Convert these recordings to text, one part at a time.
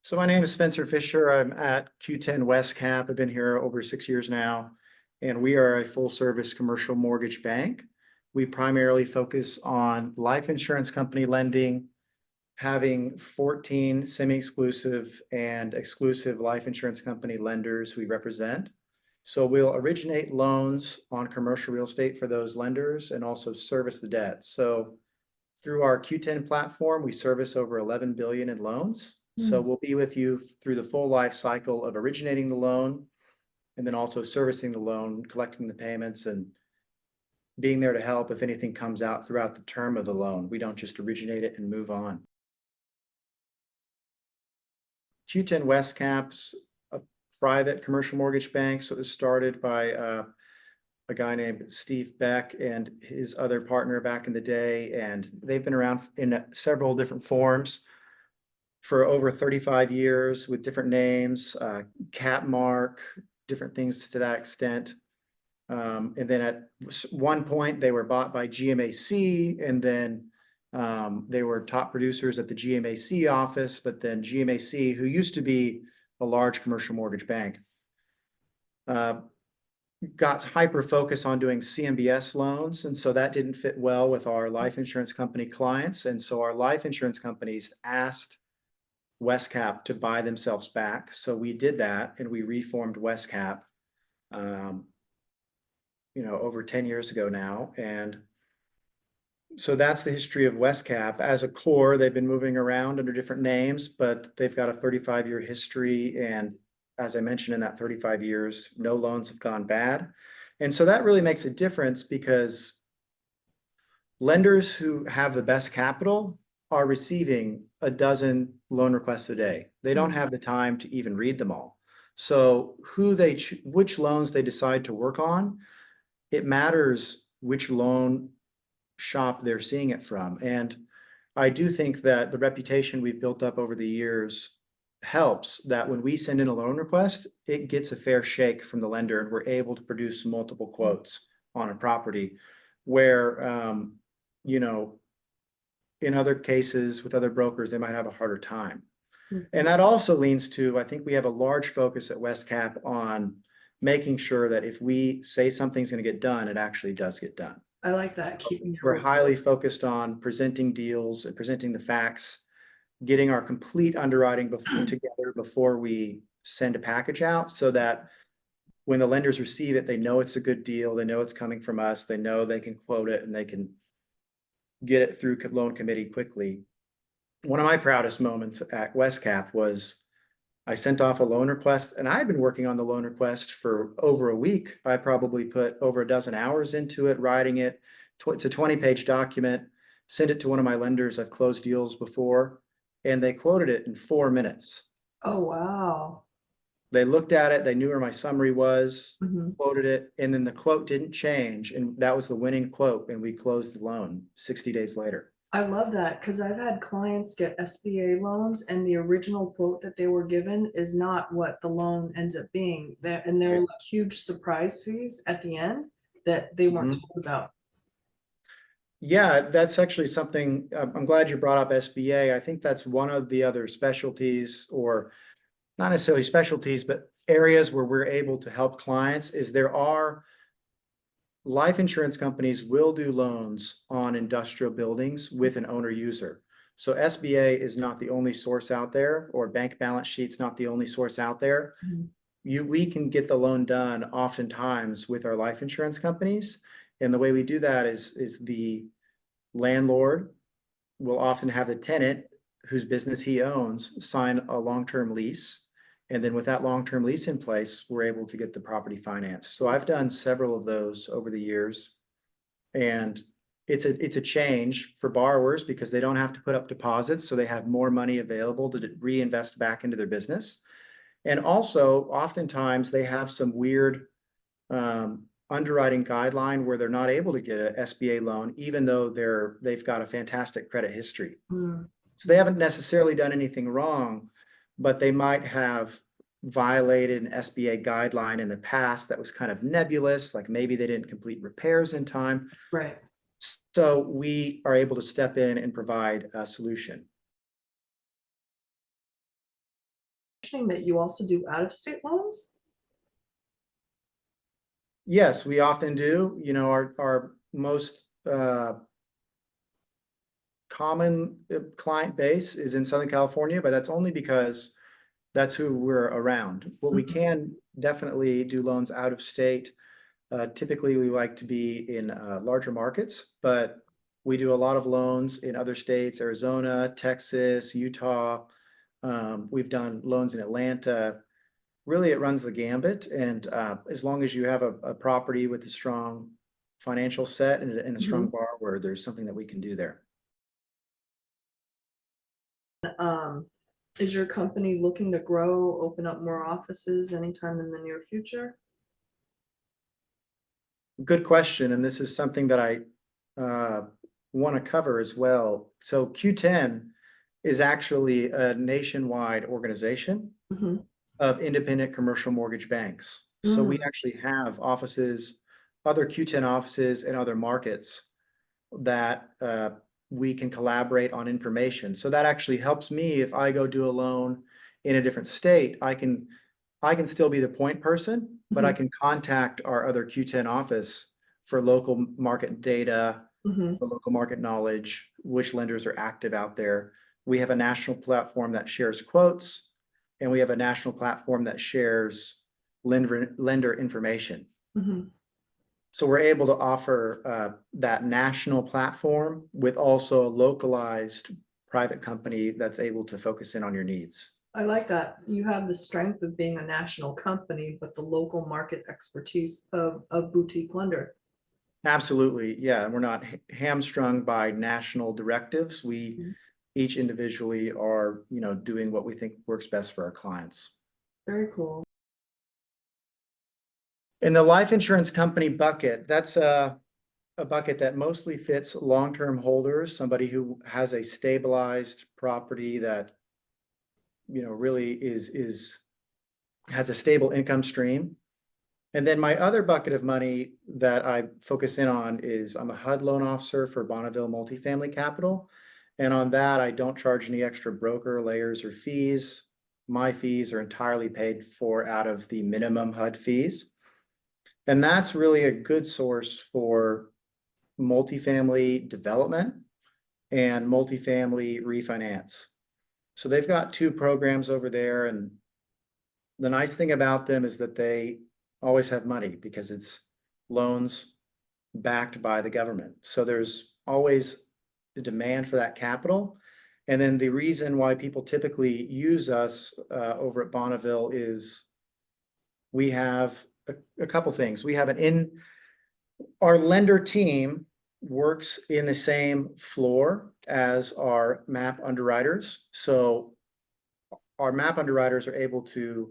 So my name is Spencer Fisher. I'm at Q10 Westcap. I've been here over 6 years now, and we are a full-service commercial mortgage bank. We primarily focus on life insurance company lending, having 14 semi-exclusive and exclusive life insurance company lenders we represent. So we'll originate loans on commercial real estate for those lenders and also service the debt. So through our Q10 platform, we service over 11 billion in loans. So we'll be with you through the full life cycle of originating the loan and then also servicing the loan, collecting the payments, and being there to help if anything comes out throughout the term of the loan. We don't just originate it and move on. Q10 Westcap's a private commercial mortgage bank. So it was started by a guy named Steve Beck and his other partner back in the day. And they've been around in several different forms for over 35 years with different names, Capmark, different things to that extent. And then at one point they were bought by GMAC, and then they were top producers at the GMAC office, but then GMAC, who used to be a large commercial mortgage bank, got hyper focused on doing CMBS loans. And so that didn't fit well with our life insurance company clients. And so our life insurance companies asked Westcap to buy themselves back. So we did that and we reformed Westcap, over 10 years ago now. And so that's the history of Westcap. As a core, they've been moving around under different names, but they've got a 35-year history. And as I mentioned, in that 35 years, no loans have gone bad. And so that really makes a difference because lenders who have the best capital are receiving a dozen loan requests a day. They don't have the time to even read them all. So which loans they decide to work on, it matters which loan shop they're seeing it from. And I do think that the reputation we've built up over the years helps that when we send in a loan request, it gets a fair shake from the lender and we're able to produce multiple quotes on a property where, in other cases with other brokers, they might have a harder time. And that also leans to, I think we have a large focus at Westcap on making sure that if we say something's going to get done, it actually does get done. I like that. We're highly focused on presenting deals and presenting the facts, getting our complete underwriting together before we send a package out so that when the lenders receive it, they know it's a good deal. They know it's coming from us. They know they can quote it and they can get it through loan committee quickly. One of my proudest moments at Westcap was I sent off a loan request, and I had been working on the loan request for over a week. I probably put over a dozen hours into it, writing it. It's a 20-page document, sent it to one of my lenders. I've closed deals before, and they quoted it in 4 minutes. Oh, wow. They looked at it, they knew where my summary was, quoted it, and then the quote didn't change. And that was the winning quote. And we closed the loan 60 days later. I love that because I've had clients get SBA loans and the original quote that they were given is not what the loan ends up being. And there are like huge surprise fees at the end that they weren't told about. Yeah, that's actually something, I'm glad you brought up SBA. I think that's one of the other specialties, or not necessarily specialties, but areas where we're able to help clients is there are life insurance companies will do loans on industrial buildings with an owner user. So SBA is not the only source out there, or bank balance sheet's not the only source out there. We can get the loan done oftentimes with our life insurance companies. And the way we do that is the landlord will often have the tenant whose business he owns sign a long-term lease. And then with that long-term lease in place, we're able to get the property financed. So I've done several of those over the years. And it's a change for borrowers because they don't have to put up deposits. So they have more money available to reinvest back into their business. And also, oftentimes they have some weird underwriting guideline where they're not able to get an SBA loan, even though they've got a fantastic credit history. So they haven't necessarily done anything wrong, but they might have violated an SBA guideline in the past that was kind of nebulous, like maybe they didn't complete repairs in time. Right. So we are able to step in and provide a solution. mentioning that you also do out-of-state loans? Yes, we often do. You know, our most common client base is in Southern California, but that's only because that's who we're around. What we can definitely do loans out of state. Typically, we like to be in larger markets, but we do a lot of loans in other states, Arizona, Texas, Utah. We've done loans in Atlanta. Really, it runs the gambit. And as long as you have a property with a strong financial set and a strong borrower, there's something that we can do there. Is your company looking to grow, open up more offices anytime in the near future? Good question. And this is something that I want to cover as well. So Q10 is actually a nationwide organization of independent commercial mortgage banks. So we actually have offices, other Q10 offices in other markets that we can collaborate on information. So that actually helps me if I go do a loan in a different state. I can still be the point person, but I can contact our other Q10 office for local market data, for local market knowledge, which lenders are active out there. We have a national platform that shares quotes, and we have a national platform that shares lender information. So we're able to offer that national platform with also a localized private company that's able to focus in on your needs. I like that. You have the strength of being a national company, but the local market expertise of a boutique lender. Absolutely. Yeah. We're not hamstrung by national directives. We each individually are, you know, doing what we think works best for our clients. Very cool. In the life insurance company bucket, that's a bucket that mostly fits long-term holders, somebody who has a stabilized property that, you know, really has a stable income stream. And then my other bucket of money that I focus in on is I'm a HUD loan officer for Bonneville Multifamily Capital. And on that, I don't charge any extra broker layers or fees. My fees are entirely paid for out of the minimum HUD fees. And that's really a good source for multifamily development and multifamily refinance. So they've got two programs over there. And the nice thing about them is that they always have money because it's loans backed by the government. So there's always the demand for that capital. And then the reason why people typically use us over at Bonneville is we have a couple things. We have our lender team works in the same floor as our MAP underwriters. So our MAP underwriters are able to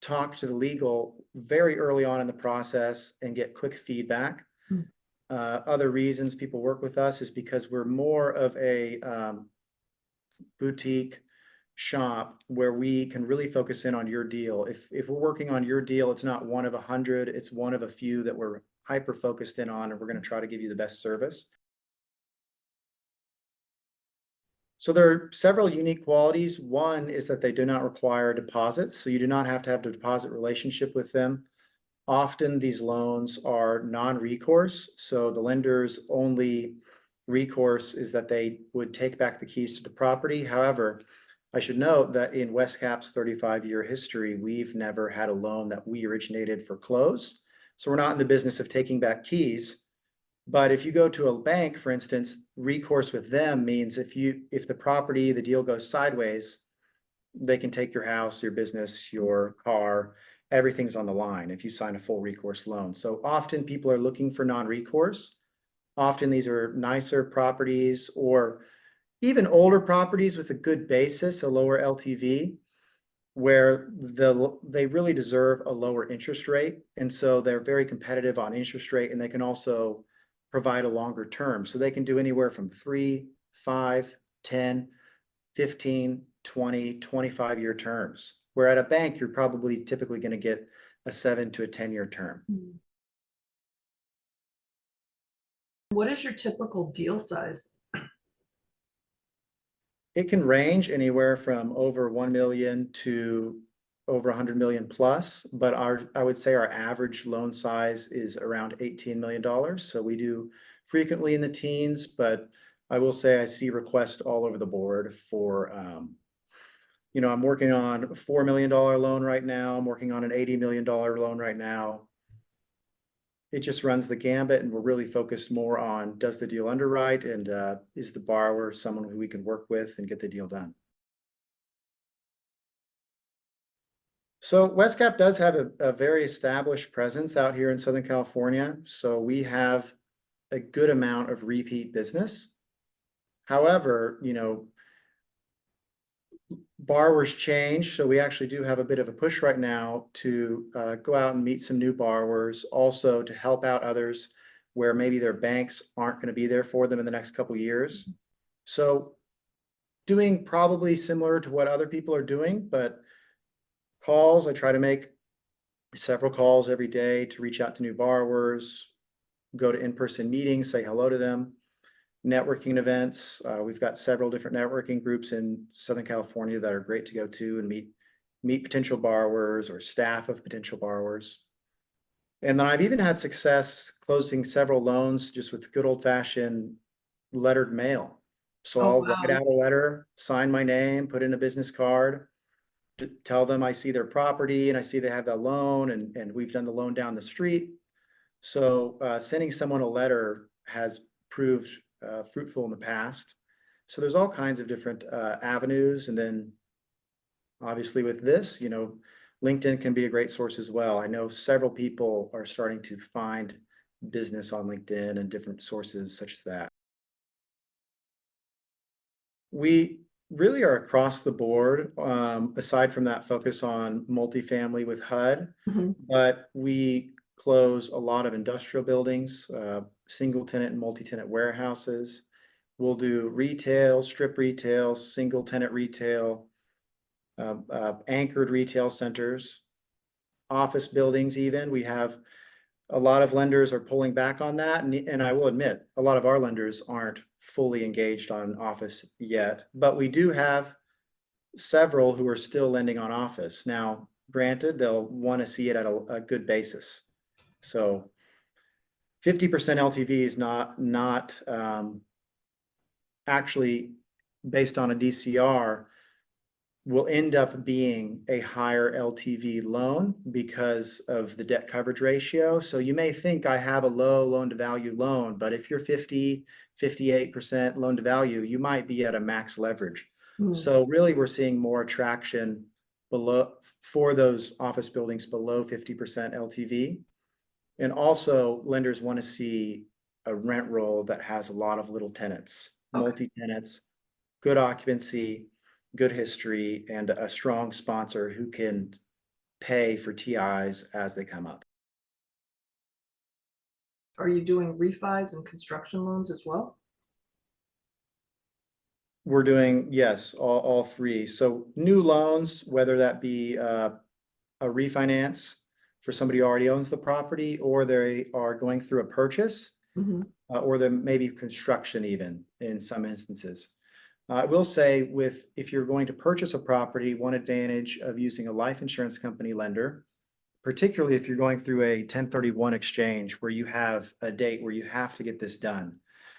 talk to the legal very early on in the process and get quick feedback. Other reasons people work with us is because we're more of a boutique shop where we can really focus in on your deal. If we're working on your deal, it's not one of 100, it's one of a few that we're hyper focused in on, and we're going to try to give you the best service. So there are several unique qualities. One is that they do not require deposits, so you do not have to have a deposit relationship with them. Often these loans are non-recourse, so the lender's only recourse is that they would take back the keys to the property. However, I should note that in Westcap's 35-year history, we've never had a loan that we originated for close. So we're not in the business of taking back keys. But if you go to a bank, for instance, recourse with them means if the deal goes sideways, they can take your house, your business, your car, everything's on the line if you sign a full recourse loan. So often people are looking for non-recourse. Often these are nicer properties or even older properties with a good basis, a lower LTV, where they really deserve a lower interest rate. And so they're very competitive on interest rate, and they can also provide a longer term. So they can do anywhere from 3, 5, 10, 15, 20, 25-year terms. Where at a bank, you're probably typically going to get a 7 to a 10-year term. What is your typical deal size? It can range anywhere from over 1 million to over 100 million plus, but I would say our average loan size is around $18 million. So we do frequently in the teens, but I will say I see requests all over the board for, I'm working on a $4 million loan right now. I'm working on an $80 million loan right now. It just runs the gambit, and we're really focused more on, does the deal underwrite, and is the borrower someone who we can work with and get the deal done? So Westcap does have a very established presence out here in Southern California. So we have a good amount of repeat business. However, borrowers change. So we actually do have a bit of a push right now to go out and meet some new borrowers, also to help out others where maybe their banks aren't going to be there for them in the next couple of years. So doing probably similar to what other people are doing, but calls, I try to make several calls every day to reach out to new borrowers, go to in-person meetings, say hello to them. Networking events. We've got several different networking groups in Southern California that are great to go to and meet potential borrowers or staff of potential borrowers. And then I've even had success closing several loans just with good old-fashioned lettered mail. So Oh, I'll wow. write out a letter, sign my name, put in a business card, to tell them I see their property and I see they have that loan, and we've done the loan down the street. So sending someone a letter has proved fruitful in the past. So there's all kinds of different avenues. And then obviously with this, LinkedIn can be a great source as well. I know several people are starting to find business on LinkedIn and different sources such as that. We really are across the board, aside from that focus on multifamily with HUD, but we close a lot of industrial buildings, single tenant and multi-tenant warehouses. We'll do retail, strip retail, single tenant retail, anchored retail centers, office buildings even. We have a lot of lenders are pulling back on that. And I will admit, a lot of our lenders aren't fully engaged on office yet, but we do have several who are still lending on office. Now, granted, they'll want to see it at a good basis. So 50% LTV is not actually based on a DCR will end up being a higher LTV loan because of the debt coverage ratio. So you may think I have a low loan to value loan, but if you're 50, 58% loan to value, you might be at a max leverage. So really we're seeing more attraction for those office buildings below 50% LTV. And also lenders want to see a rent roll that has a lot of little tenants, multi-tenants, good occupancy, good history, and a strong sponsor who can pay for TIs as they come up. Are you doing refis and construction loans as well? We're doing, yes, all three. So new loans, whether that be a refinance for somebody who already owns the property, or they are going through a purchase, or there may be construction even in some instances. I will say if you're going to purchase a property, one advantage of using a life insurance company lender, particularly if you're going through a 1031 exchange where you have a date where you have to get this done,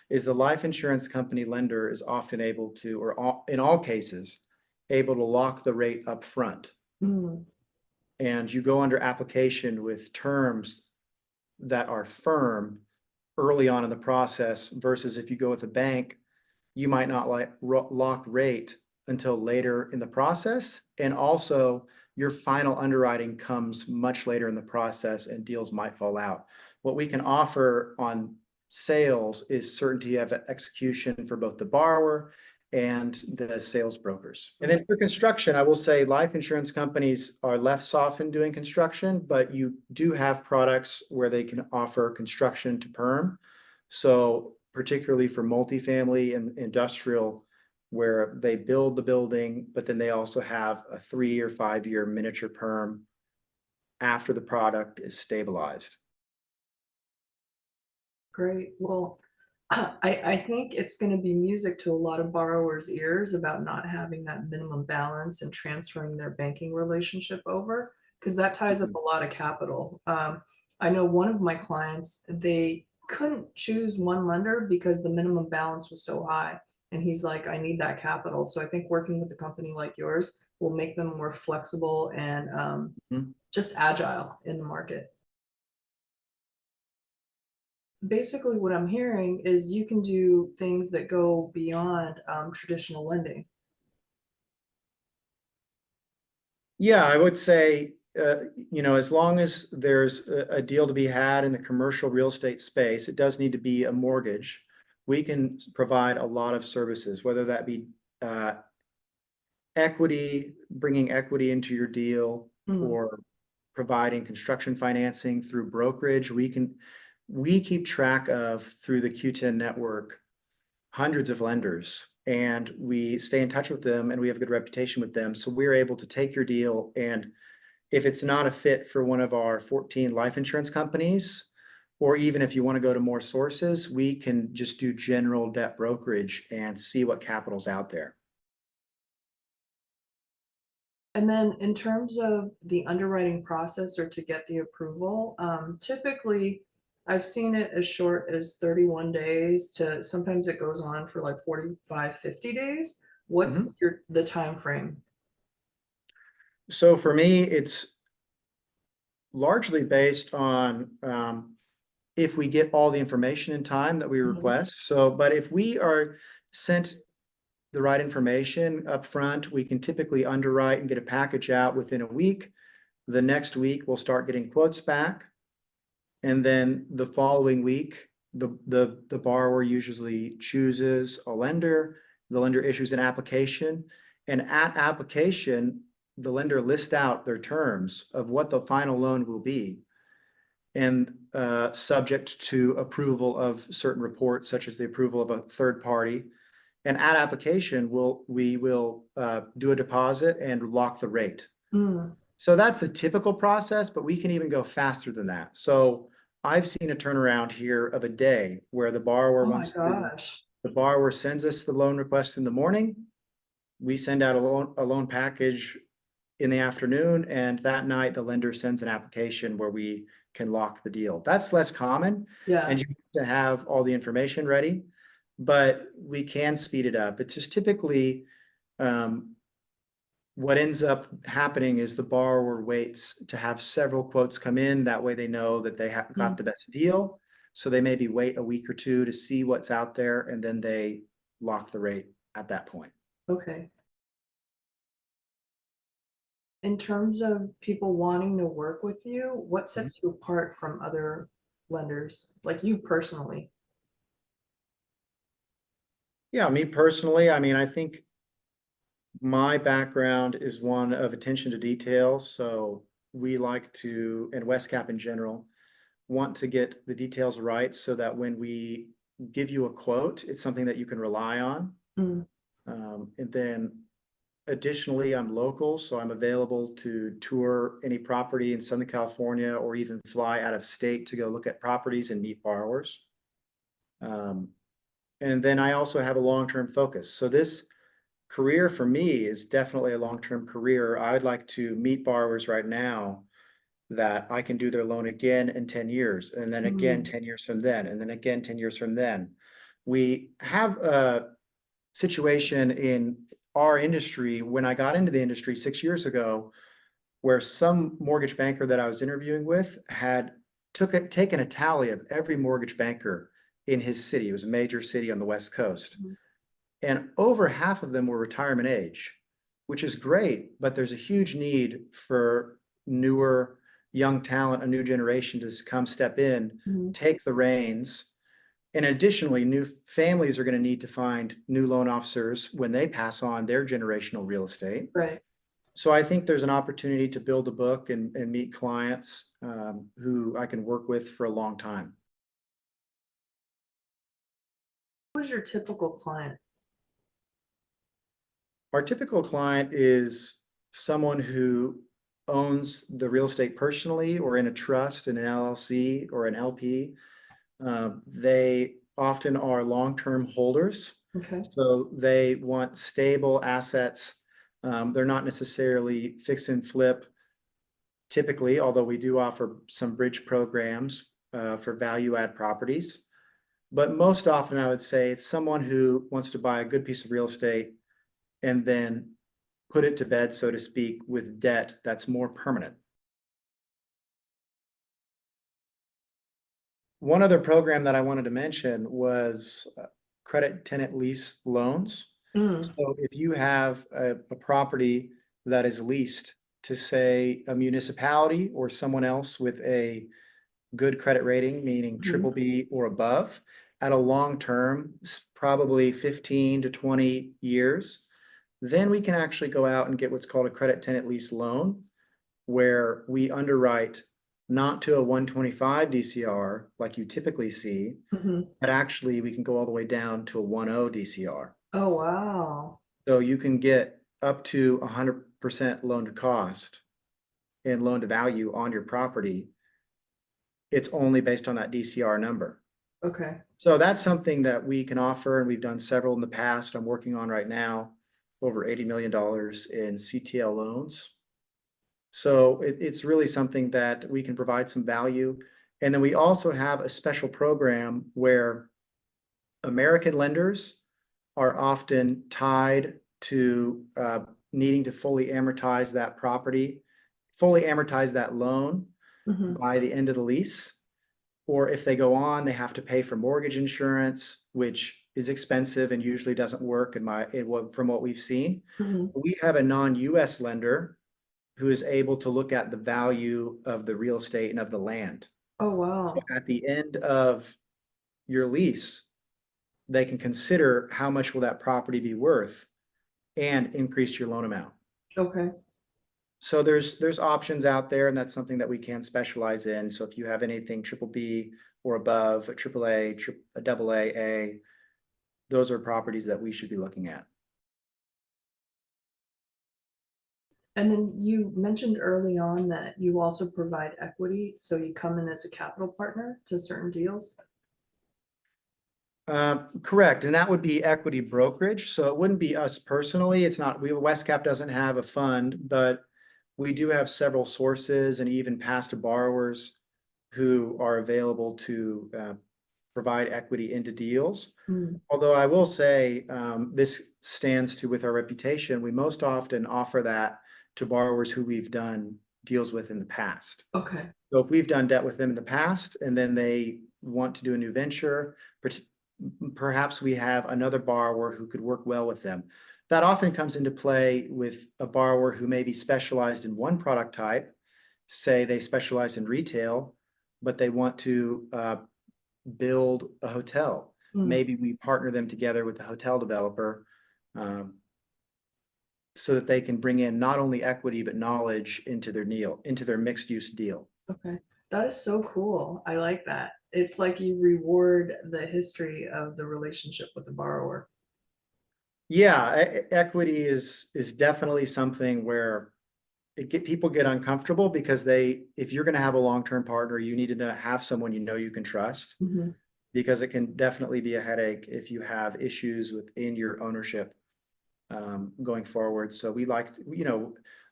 is the life insurance company lender is often able to, or in all cases, able to lock the rate up front. And you go under application with terms that are firm early on in the process versus if you go with a bank, you might not lock rate until later in the process. And also your final underwriting comes much later in the process and deals might fall out. What we can offer on sales is certainty of execution for both the borrower and the sales brokers. And then for construction, I will say life insurance companies are less often doing construction, but you do have products where they can offer construction to perm. So particularly for multifamily and industrial, where they build the building, but then they also have a 3 or 5 year miniature perm after the product is stabilized. Great. Well, I think it's going to be music to a lot of borrowers' ears about not having that minimum balance and transferring their banking relationship over, because that ties up a lot of capital. I know one of my clients, they couldn't choose one lender because the minimum balance was so high. And he's like, I need that capital. So I think working with a company like yours will make them more flexible and Mhm. just agile in the market. Basically what I'm hearing is you can do things that go beyond traditional lending. Yeah, I would say, as long as there's a deal to be had in the commercial real estate space, it does need to be a mortgage. We can provide a lot of services, whether that be uh, equity, bringing equity into your deal, Mm, or providing construction financing through brokerage. We keep track of, through the Q10 network, hundreds of lenders, and we stay in touch with them, and we have a good reputation with them. So we're able to take your deal, and if it's not a fit for one of our 14 life insurance companies, or even if you want to go to more sources, we can just do general debt brokerage and see what capital's out there. And then in terms of the underwriting process or to get the approval, typically I've seen it as short as 31 days to sometimes it goes on for like 45, 50 days. Mhm. What's the time frame? So for me, it's largely based on if we get all the information in time that we Mhm. request. So, but if we are sent the right information up front, we can typically underwrite and get a package out within a week. The next week, we'll start getting quotes back. And then the following week, the borrower usually chooses a lender. The lender issues an application. And at application, the lender lists out their terms of what the final loan will be, and subject to approval of certain reports, such as the approval of a third party. And at application, we will do a deposit and lock the rate. Mm. So that's a typical process, but we can even go faster than that. So I've seen a turnaround here of a day where Oh my gosh. the borrower sends us the loan request in the morning. We send out a loan package in the afternoon, and that night the lender sends an application where we can lock the deal. That's less common, Yeah. and you have to have all the information ready, but we can speed it up. It's just typically um, what ends up happening is the borrower waits to have several quotes come in. That way they know that they have got Mm. the best deal. So they maybe wait a week or two to see what's out there, and then they lock the rate at that point. Okay. In terms of people wanting to work with you, what Mhm. sets you apart from other lenders, like you personally? Yeah, me personally, I mean, I think my background is one of attention to detail. So we like to, and Westcap in general, want to get the details right so that when we give you a quote, it's something that you can rely on. Mm. And then additionally, I'm local, so I'm available to tour any property in Southern California or even fly out of state to go look at properties and meet borrowers. Um, and then I also have a long-term focus. So this career for me is definitely a long-term career. I would like to meet borrowers right now that I can do their loan again in 10 years, and then again Mm. 10 years from then, and then again 10 years from then. We have a situation in our industry when I got into the industry 6 years ago, where some mortgage banker that I was interviewing with had taken a tally of every mortgage banker in his city. It was a major city on the West Coast. Mhm. And over half of them were retirement age, which is great, but there's a huge need for newer, young talent, a new generation to come step in, Mhm. take the reins. And additionally, new families are going to need to find new loan officers when they pass on their generational real estate. Right. So I think there's an opportunity to build a book and meet clients who I can work with for a long time. Who's your typical client? Our typical client is someone who owns the real estate personally or in a trust, in an LLC or an LP. They often are long-term holders. Okay. So they want stable assets. They're not necessarily fix and flip typically, although we do offer some bridge programs for value add properties. But most often I would say it's someone who wants to buy a good piece of real estate and then put it to bed, so to speak, with debt that's more permanent. One other program that I wanted to mention was credit tenant lease loans. Mm, So if you have a property that is leased to, say, a municipality or someone else with a good credit rating, meaning mhm. BBB or above, at a long term, probably 15 to 20 years, then we can actually go out and get what's called a credit tenant lease loan, where we underwrite not to a 125 DCR like you typically see, Mhm. but actually we can go all the way down to a 1.0 DCR. Oh, wow. So you can get up to 100% loan to cost and loan to value on your property. It's only based on that DCR number. Okay. So that's something that we can offer, and we've done several in the past. I'm working on right now over $80 million in CTL loans. So it's really something that we can provide some value. And then we also have a special program where American lenders are often tied to needing to fully amortize that property, fully amortize that loan Mhm. by the end of the lease. Or if they go on, they have to pay for mortgage insurance, which is expensive and usually doesn't work from what we've seen. Mhm. We have a non-US lender who is able to look at the value of the real estate and of the land. Oh, So wow. at the end of your lease, they can consider how much will that property be worth and increase your loan amount. Okay. So there's options out there, and that's something that we can specialize in. So if you have anything triple B or above, a triple A, a double A, those are properties that we should be looking at. And then you mentioned early on that you also provide equity, so you come in as a capital partner to certain deals. Correct, and that would be equity brokerage. So it wouldn't be us personally. It's not, Westcap doesn't have a fund, but we do have several sources and even past borrowers who are available to provide equity into deals. Mm, Although I will say, this stands to with our reputation, we most often offer that to borrowers who we've done deals with in the past. okay. So if we've done debt with them in the past and then they want to do a new venture, perhaps we have another borrower who could work well with them. That often comes into play with a borrower who may be specialized in one product type. Say they specialize in retail, but they want to build a hotel. Mm, Maybe we partner them together with the hotel developer so that they can bring in not only equity but knowledge into their mixed use deal. okay. That is so cool. I like that. It's like you reward the history of the relationship with the borrower. Yeah, equity is definitely something where people get uncomfortable because if you're going to have a long-term partner, you need to have someone you can trust, Mhm. because it can definitely be a headache if you have issues within your ownership going forward. So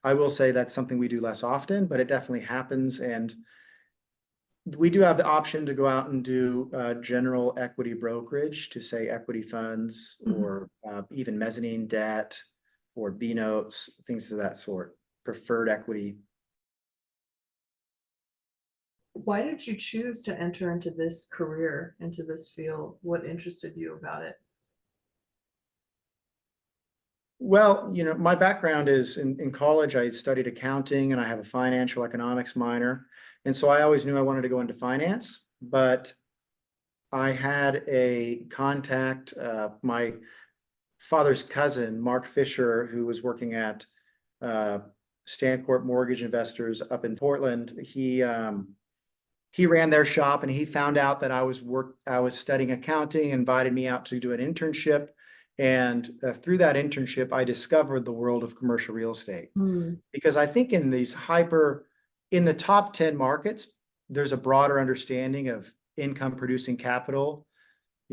I will say that's something we do less often, but it definitely happens. And we do have the option to go out and do general equity brokerage to, say, equity funds Mhm. or even mezzanine debt or B notes, things of that sort, preferred equity. Why did you choose to enter into this career, into this field? What interested you about it? Well, my background is in college, I studied accounting and I have a financial economics minor. And so I always knew I wanted to go into finance, but I had a contact, my father's cousin, Mark Fisher, who was working at uh, Stancourt Mortgage Investors up in Portland. He ran their shop and he found out that I was studying accounting, invited me out to do an internship. And through that internship, I discovered the world of commercial real estate. Mm, Because I think in the top 10 markets, there's a broader understanding of income producing capital,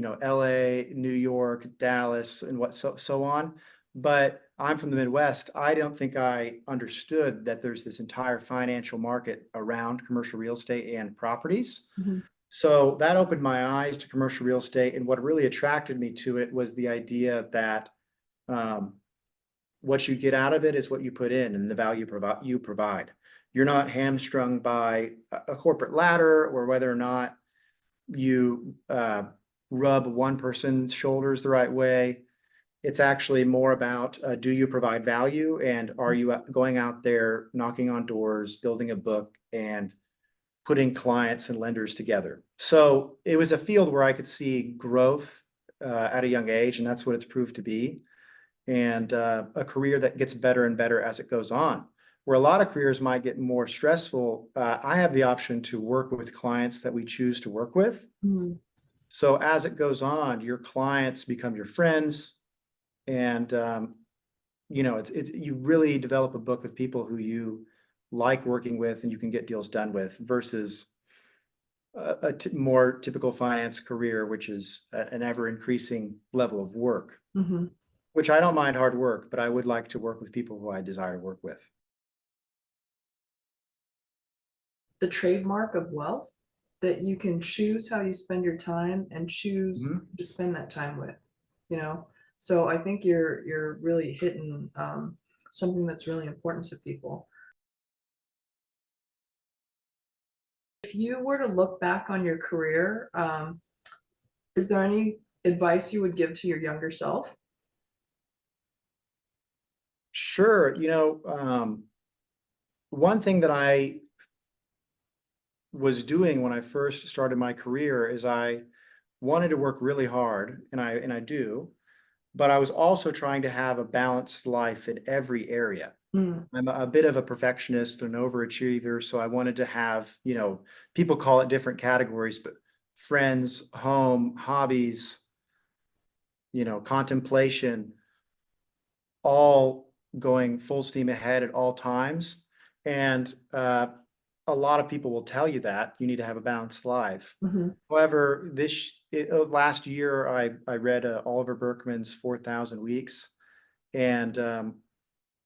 LA, New York, Dallas, and so on. But I'm from the Midwest. I don't think I understood that there's this entire financial market around commercial real estate and properties. Mhm. So that opened my eyes to commercial real estate. And what really attracted me to it was the idea that um, what you get out of it is what you put in and the value you provide. You're not hamstrung by a corporate ladder or whether or not you rub one person's shoulders the right way. It's actually more about do you provide value and are you going out there knocking on doors, building a book, and putting clients and lenders together. So it was a field where I could see growth at a young age, and that's what it's proved to be. And a career that gets better and better as it goes on. Where a lot of careers might get more stressful, I have the option to work with clients that we choose to work with. Mhm. So as it goes on, your clients become your friends, and it's you really develop a book of people who you like working with, and you can get deals done with versus more typical finance career, which is an ever increasing level of work. Mhm. Which I don't mind hard work, but I would like to work with people who I desire to work with. The trademark of wealth, that you can choose how you spend your time and choose Mhm. to spend that time with, you know? So I think you're really hitting something that's really important to people. If you were to look back on your career, is there any advice you would give to your younger self? Sure. One thing that I was doing when I first started my career is I wanted to work really hard, and I do, but I was also trying to have a balanced life in every area. Mm, I'm a bit of a perfectionist and an overachiever, so I wanted to have, people call it different categories, but friends, home, hobbies, contemplation, all going full steam ahead at all times. And a lot of people will tell you that you need to have a balanced life. mhm. However, last year, I read Oliver Berkman's 4,000 Weeks and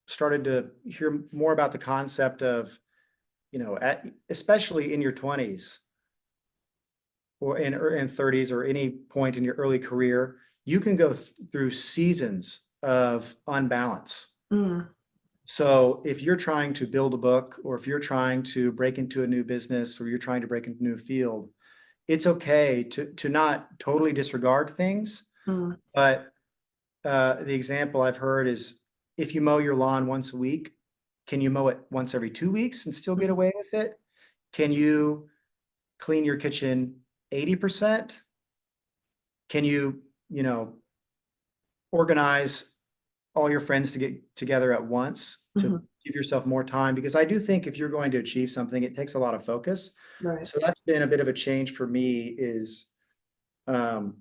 started to hear more about the concept of, especially in your 20s or in 30s or any point in your early career, you can go through seasons of unbalance. Mm, So if you're trying to build a book, or if you're trying to break into a new business, or you're trying to break into a new field, it's okay to not totally disregard things. mm, But the example I've heard is if you mow your lawn once a week, can you mow it once every 2 weeks and still get mm, away with it? Can you clean your kitchen 80%? Can you organize all your friends to get together at once to mhm. give yourself more time? Because I do think if you're going to achieve something, it takes a lot of focus. Right. So that's been a bit of a change for me is, um,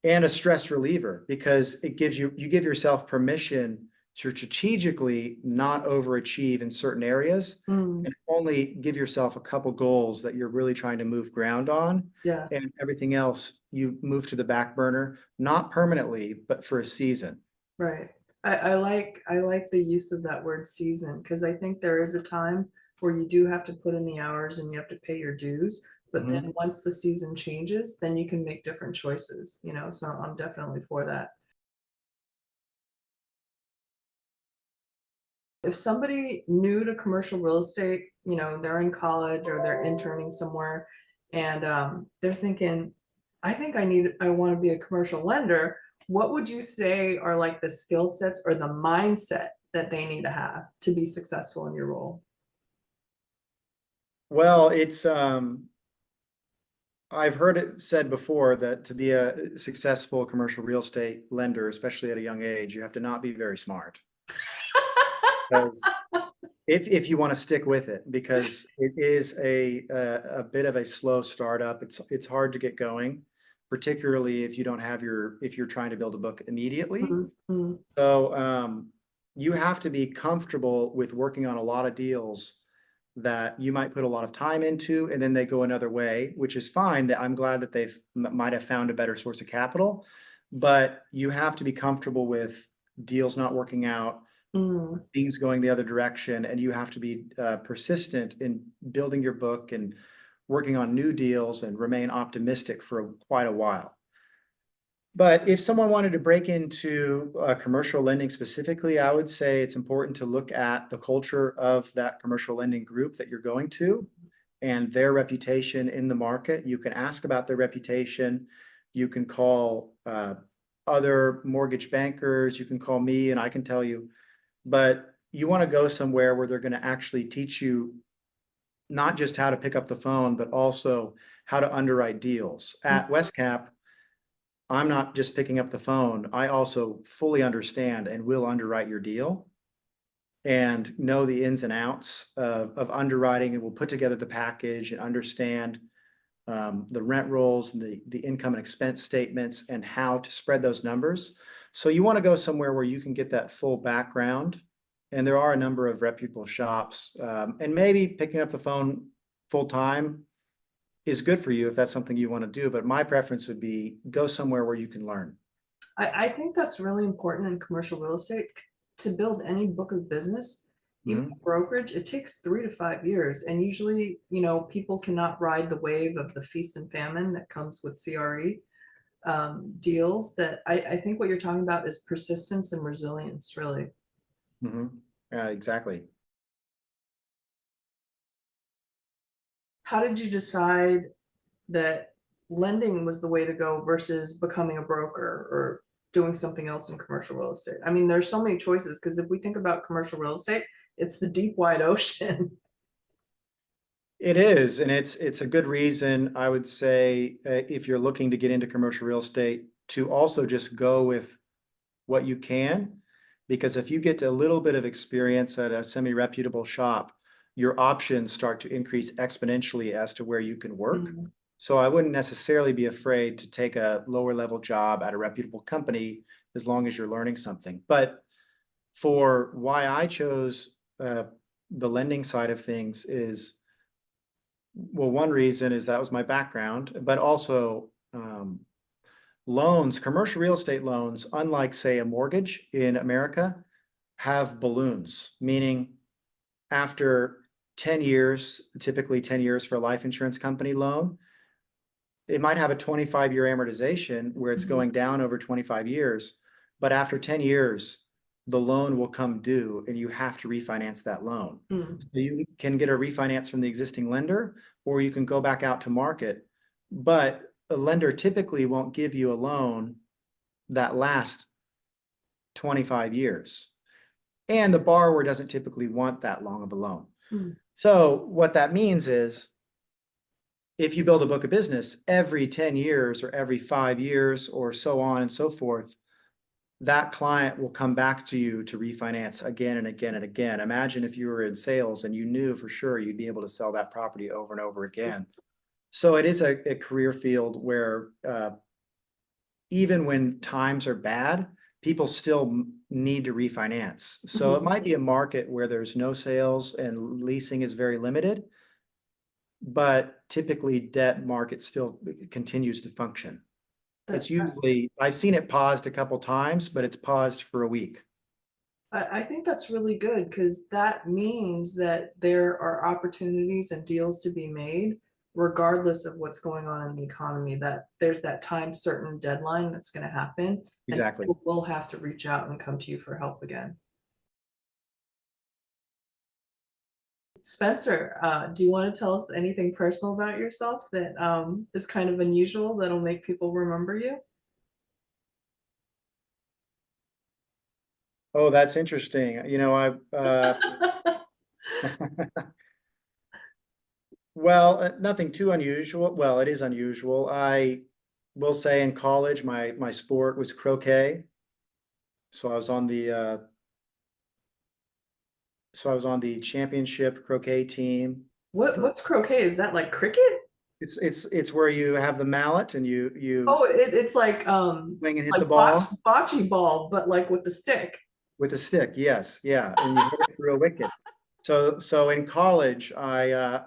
and a stress reliever because you give yourself permission to strategically not overachieve in certain areas Mm, and only give yourself a couple goals that you're really trying to move ground on, yeah. and everything else you move to the back burner, not permanently, but for a season. Right. I like the use of that word season because I think there is a time where you do have to put in the hours and you have to pay your dues. But Mhm. then once the season changes, then you can make different choices, so I'm definitely for that. If somebody new to commercial real estate, they're in college or they're interning somewhere and they're thinking, I want to be a commercial lender. What would you say are like the skill sets or the mindset that they need to have to be successful in your role? Well, I've heard it said before that to be a successful commercial real estate lender, especially at a young age, you have to not be very smart. Because if you want to stick with it, because it is a bit of a slow startup. It's hard to get going, particularly if you don't have if you're trying to build a book immediately. Mm, mm, So you have to be comfortable with working on a lot of deals that you might put a lot of time into, and then they go another way, which is fine. That I'm glad that they've might have found a better source of capital, but you have to be comfortable with deals not working out, Mm. things going the other direction, and you have to be persistent in building your book and working on new deals and remain optimistic for quite a while. But if someone wanted to break into commercial lending specifically, I would say it's important to look at the culture of that commercial lending group that you're going to and their reputation in the market. You can ask about their reputation. You can call other mortgage bankers. You can call me and I can tell you. But you want to go somewhere where they're going to actually teach you not just how to pick up the phone, but also how to underwrite deals. At Westcap, I'm not just picking up the phone. I also fully understand and will underwrite your deal and know the ins and outs of underwriting, and will put together the package and understand the rent rolls and the income and expense statements and how to spread those numbers. So you want to go somewhere where you can get that full background. And there are a number of reputable shops, and maybe picking up the phone full time is good for you if that's something you want to do. But my preference would be go somewhere where you can learn. I think that's really important in commercial real estate to build any book of business. Even Mhm. brokerage, it takes 3 to 5 years. And usually, people cannot ride the wave of the feast and famine that comes with CRE deals. That I think what you're talking about is persistence and resilience, really. Yeah, exactly. How did you decide that lending was the way to go versus becoming a broker or doing something else in commercial real estate? I mean, there's so many choices because if we think about commercial real estate, it's the deep wide ocean. It is, and it's a good reason, I would say, if you're looking to get into commercial real estate, to also just go with what you can. Because if you get a little bit of experience at a semi-reputable shop, your options start to increase exponentially as to where you can work. Mm. So I wouldn't necessarily be afraid to take a lower level job at a reputable company as long as you're learning something. But for why I chose the lending side of things is, well, one reason is that was my background, but also loans, commercial real estate loans, unlike say a mortgage in America, have balloons, meaning after 10 years, typically 10 years for a life insurance company loan, it might have a 25-year amortization where it's Mhm. going down over 25 years, but after 10 years, the loan will come due and you have to refinance that loan. Mm. So you can get a refinance from the existing lender, or you can go back out to market, but a lender typically won't give you a loan that lasts 25 years. And the borrower doesn't typically want that long of a loan. Mm. So what that means is, if you build a book of business every 10 years or every 5 years or so on and so forth, that client will come back to you to refinance again and again and again. Imagine if you were in sales and you knew for sure you'd be able to sell that property over and over again. So it is a career field where even when times are bad, people still need to refinance. So it Mhm. might be a market where there's no sales and leasing is very limited, but typically debt market still continues to function. It's That usually, I've seen it paused a couple times, but it's paused for a week. I think that's really good because that means that there are opportunities and deals to be made regardless of what's going on in the economy, that there's that time certain deadline that's going to happen and Exactly. people will have to reach out and come to you for help again. Spencer, do you want to tell us anything personal about yourself that is kind of unusual that'll make people remember you? Oh, that's interesting. Well, nothing too unusual. Well, it is unusual. I will say in college, my sport was croquet. So I was on the championship croquet team. What's croquet? Is that like cricket? It's where you have the mallet and you Oh, it's swing and hit the like ball bocce ball, but like with the stick. with a stick. Yes, yeah, and you hit it through a wicket. So in college, I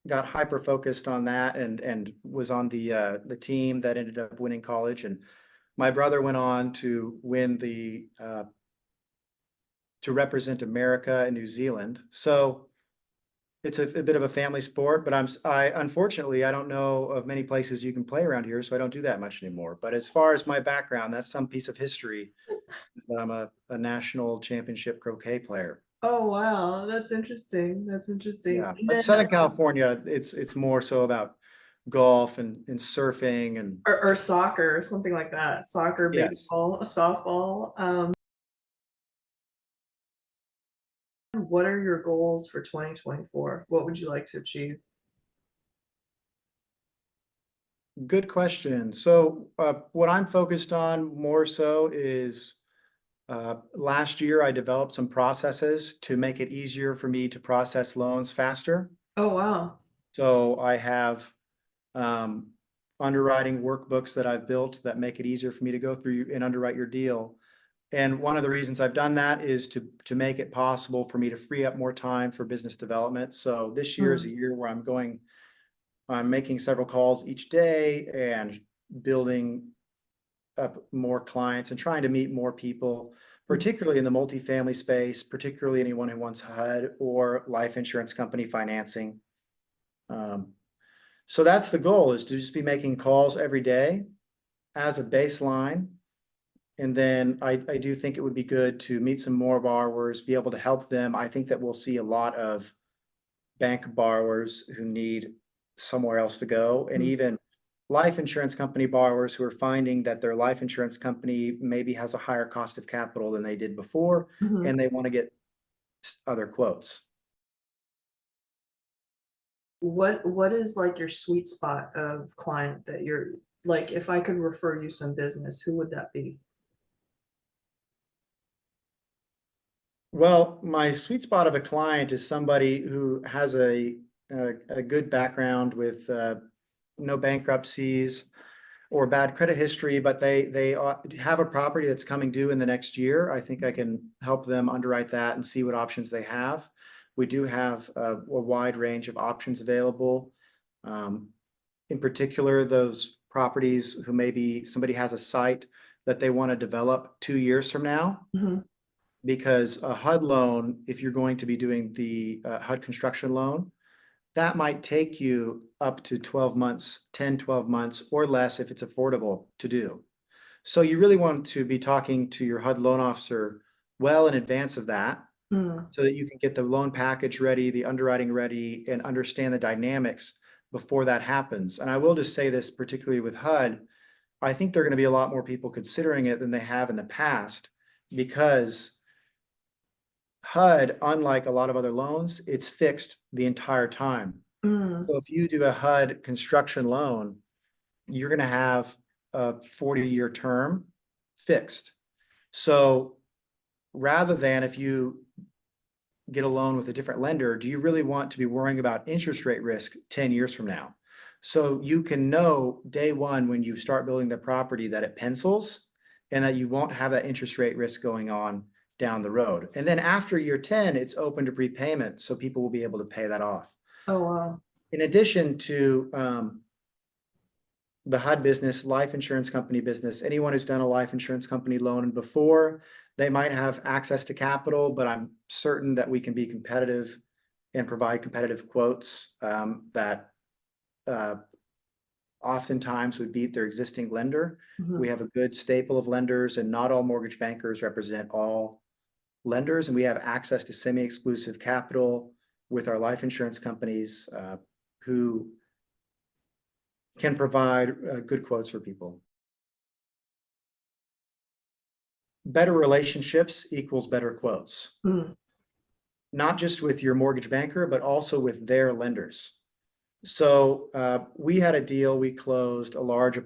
got hyper focused on that and was on the team that ended up winning college. And my brother went on to win the to represent America and New Zealand. So it's a bit of a family sport, but I unfortunately I don't know of many places you can play around here, so I don't do that much anymore. But as far as my background, that's some piece of history that I'm a national championship croquet player. Oh, wow, that's interesting. That's interesting. Yeah, And but then, Southern California, it's more so about golf and surfing and or soccer, something like that. Soccer, yes. baseball, softball. What are your goals for 2024? What would you like to achieve? Good question. So what I'm focused on more so is last year I developed some processes to make it easier for me to process loans faster. Oh, wow. So I have um, underwriting workbooks that I've built that make it easier for me to go through and underwrite your deal. And one of the reasons I've done that is to make it possible for me to free up more time for business development. So this year is a Mm. year where I'm making several calls each day and building up more clients and trying to meet more people, particularly in the multifamily space, particularly anyone who wants HUD or life insurance company financing. Um, so that's the goal, is to just be making calls every day as a baseline. And then I do think it would be good to meet some more borrowers, be able to help them. I think that we'll see a lot of bank borrowers who need somewhere else to go, and Mm. even life insurance company borrowers who are finding that their life insurance company maybe has a higher cost of capital than they did before, Mhm. and they want to get other quotes. What is like your sweet spot of client that you're like, if I could refer you some business, who would that be? Well, my sweet spot of a client is somebody who has a good background with no bankruptcies or bad credit history, but they have a property that's coming due in the next year. I think I can help them underwrite that and see what options they have. We do have a wide range of options available. Um, in particular, those properties who maybe somebody has a site that they want to develop 2 years from now, Mhm. because a HUD loan, if you're going to be doing the HUD construction loan, that might take you up to 12 months, 10, 12 months or less if it's affordable to do. So you really want to be talking to your HUD loan officer well in advance of that, Mm. so that you can get the loan package ready, the underwriting ready, and understand the dynamics before that happens. And I will just say this, particularly with HUD, I think there are going to be a lot more people considering it than they have in the past, because HUD, unlike a lot of other loans, it's fixed the entire time. Mm. So if you do a HUD construction loan, you're gonna have a 40-year term fixed. So rather than, if you get a loan with a different lender, do you really want to be worrying about interest rate risk 10 years from now? So you can know day one when you start building the property that it pencils and that you won't have that interest rate risk going on down the road. And then after year 10, it's open to prepayment, so people will be able to pay that off. Oh, wow. In addition to the HUD business, life insurance company business, anyone who's done a life insurance company loan before, they might have access to capital, but I'm certain that we can be competitive and provide competitive quotes that uh, oftentimes would beat their existing lender. Mhm. We have a good staple of lenders, and not all mortgage bankers represent all lenders, and we have access to semi-exclusive capital with our life insurance companies who can provide good quotes for people. Better relationships equals better quotes, Mm. not just with your mortgage banker, but also with their lenders. So we had a deal, we closed a large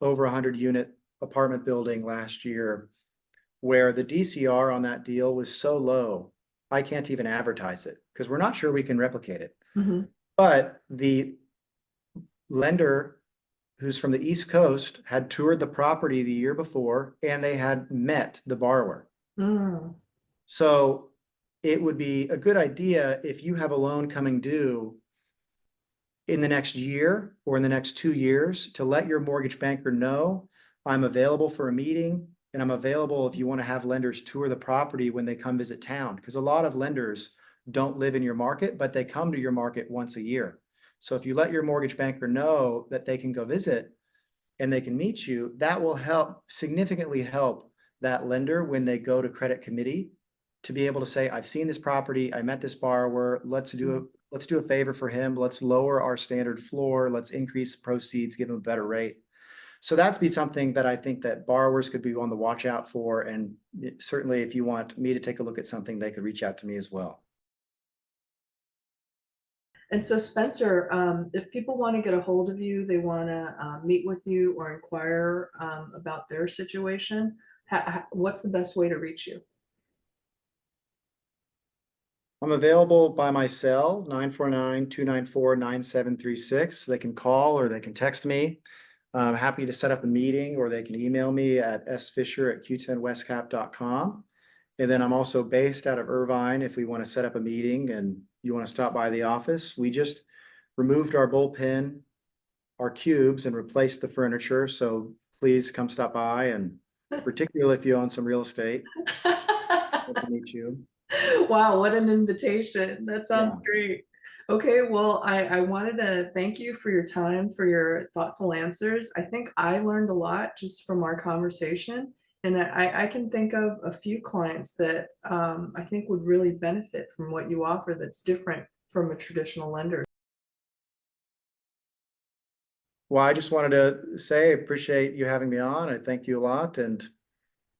over 100-unit apartment building last year, where the DCR on that deal was so low, I can't even advertise it because we're not sure we can replicate it. Mhm. But the lender, who's from the East Coast, had toured the property the year before and they had met the borrower. Mm. So it would be a good idea if you have a loan coming due in the next year or in the next 2 years to let your mortgage banker know, I'm available for a meeting and I'm available if you want to have lenders tour the property when they come visit town. Because a lot of lenders don't live in your market, but they come to your market once a year. So if you let your mortgage banker know that they can go visit and they can meet you, that will help significantly help that lender when they go to credit committee to be able to say, I've seen this property, I met this borrower, let's do a favor for him, let's lower our standard floor, let's increase proceeds, give him a better rate. So that's be something that I think that borrowers could be on the watch out for. And certainly if you want me to take a look at something, they could reach out to me as well. And so Spencer, if people want to get a hold of you, they want to meet with you or inquire about their situation, what's the best way to reach you? I'm available by my cell, 949-294-9736. They can call or they can text me. I'm happy to set up a meeting, or they can email me at sfisher@q10westcap.com. And then I'm also based out of Irvine if we want to set up a meeting and you want to stop by the office. We just removed our bullpen, our cubes, and replaced the furniture. So please come stop by, and particularly if you own some real estate, I'd love to meet you. Wow, what an invitation. That sounds Yeah. great. Okay, well, I wanted to thank you for your time, for your thoughtful answers. I think I learned a lot just from our conversation. And I can think of a few clients that I think would really benefit from what you offer that's different from a traditional lender. Well, I just wanted to say, I appreciate you having me on. I thank you a lot and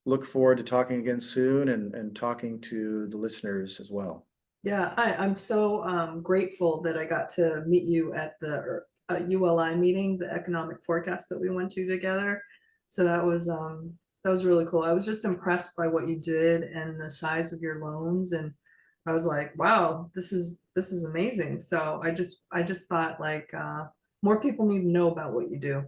look forward to talking again soon and talking to the listeners as well. Yeah, I'm so grateful that I got to meet you at the ULI meeting, the economic forecast that we went to together. So that was really cool. I was just impressed by what you did and the size of your loans, and I was like, wow, this is amazing. So I just thought like more people need to know about what you do.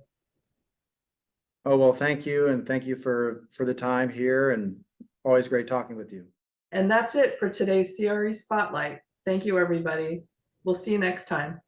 Oh, well, thank you. And thank you for the time here, and always great talking with you. And that's it for today's CRE Spotlight. Thank you, everybody. We'll see you next time.